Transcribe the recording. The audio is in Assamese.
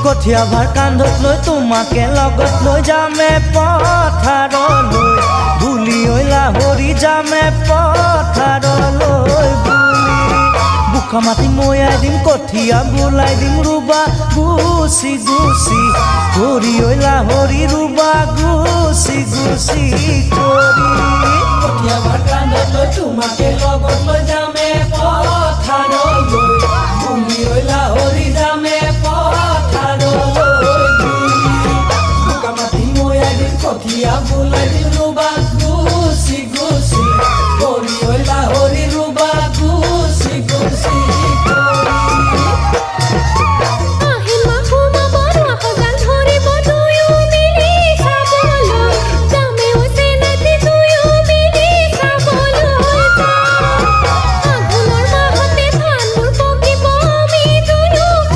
কঠিয়া ভাৰ কান্ধত লৈ তোমাকে লগত লৈ যামে পথাৰলৈ বুলি ঐ লাহৰি যামে পথাৰলৈ বুলি বোকা মাটি ময়াই দিম কঠিয়া বোলাই দিম ৰুবা গুচি গুচি কৰি ঐ লাহৰি ৰুবা গুচি গুচি কৰি কঠিয়া ভাৰ কান্ধত লৈ তোমাকে লগত লৈ যামে পথাৰলৈ